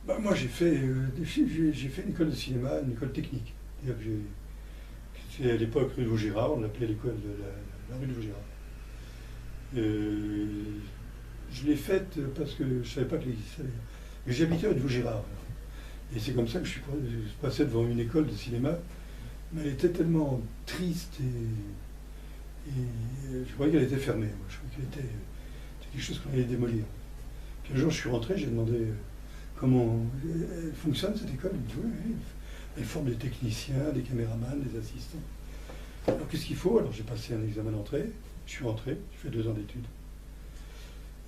Bah, moi j'ai fait une école de cinéma, une école technique. C'était à l'époque rue de Vaugirard, on l'appelait l'école de la rue de Vaugirard. Je l'ai faite parce que je ne savais pas qu'elle existait. Mais j'habitais rue de Vaugirard. Et c'est comme ça que je suis passé devant une école de cinéma. Mais elle était tellement triste et je croyais qu'elle était fermée. Moi. Je croyais qu'elle était quelque chose qu'on allait démolir. Puis un jour je suis rentré, j'ai demandé comment elle fonctionne cette école. Il me dit oui, oui, elle forme des techniciens, des caméramans, des assistants. Alors qu'est-ce qu'il faut? Alors j'ai passé un examen d'entrée, je suis rentré, j'ai fait 2 ans d'études.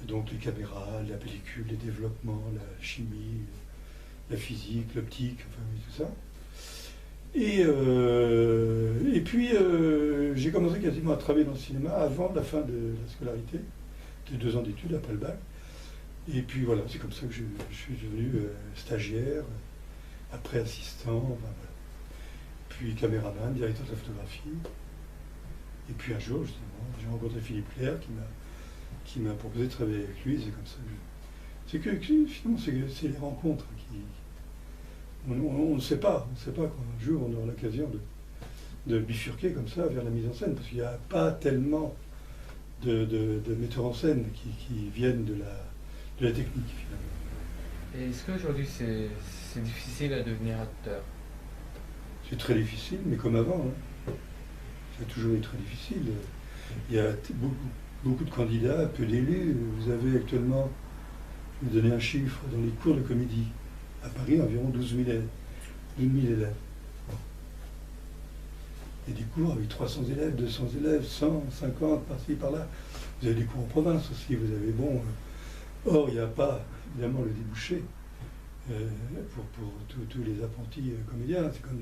Donc les caméras, la pellicule, les développements, la chimie, la physique, l'optique, enfin oui, tout ça. Et puis j'ai commencé quasiment à travailler dans le cinéma avant la fin de la scolarité, de 2 ans d'études après le bac. Et puis voilà, c'est comme ça que je suis devenu stagiaire, après assistant, enfin, voilà. Puis caméraman, directeur de la photographie. Et puis un jour, justement, j'ai rencontré Philippe Clair qui m'a proposé de travailler avec lui. C'est comme ça que finalement, c'est les rencontres qui... On ne sait pas, quand un jour on aura l'occasion de bifurquer comme ça vers la mise en scène, parce qu'il n'y a pas tellement de metteurs en scène qui viennent de la technique, finalement. Et est-ce qu'aujourd'hui c'est difficile à devenir acteur? C'est très difficile, mais comme avant. Hein. Ça a toujours été très difficile. Il y a beaucoup de candidats, peu d'élus. Vous avez actuellement, je vais vous donner un chiffre, dans les cours de comédie, à Paris, environ 12 000 élèves. Il y a des cours avec 300 élèves, 200 élèves, 100, 50, par-ci, par-là. Vous avez des cours en province aussi, vous avez or, il n'y a pas, évidemment, le débouché pour tous les apprentis comédiens. C'est comme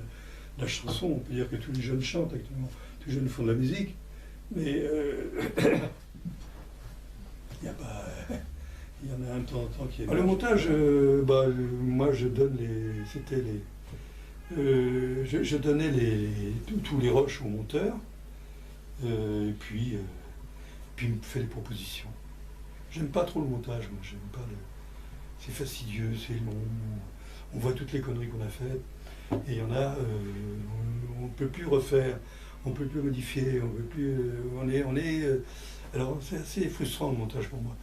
la chanson, on peut dire que tous les jeunes chantent actuellement, tous les jeunes font de la musique, mais il n'y a pas... Il y en a un de temps en temps qui est... Le montage, moi je donne je donnais tous les rushs au monteur, et puis il me fait des propositions. J'aime pas trop le montage, moi, j'aime pas c'est fastidieux, c'est long, on voit toutes les conneries qu'on a faites, et il y en a, on ne peut plus refaire, on ne peut plus modifier, on peut plus, alors c'est assez frustrant le montage pour moi.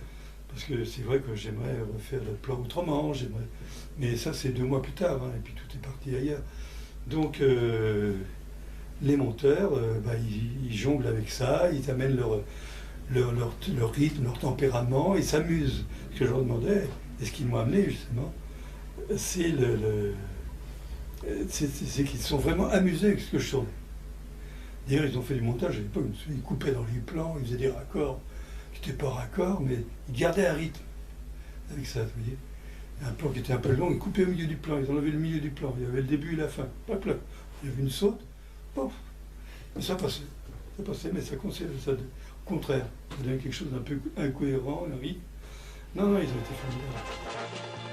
Parce que c'est vrai que j'aimerais refaire le plan autrement, mais ça c'est 2 mois plus tard, hein, et puis tout est parti ailleurs. Donc les monteurs, ils jonglent avec ça, ils amènent leur rythme, leur tempérament, ils s'amusent. Ce que je leur demandais, et ce qu'ils m'ont amené justement, c'est qu'ils sont vraiment amusés avec ce que je tournais. D'ailleurs, ils ont fait du montage à l'époque, ils coupaient dans les plans, ils faisaient des raccords qui n'étaient pas raccords, mais ils gardaient un rythme avec ça, vous voyez. Un plan qui était un peu long, ils coupaient au milieu du plan, ils enlevaient le milieu du plan, il y avait le début et la fin, hop là, il y avait une saute, pof, et ça passait, mais ça au contraire, ça donnait quelque chose d'un peu incohérent, un rythme. Non, ils ont été formidables.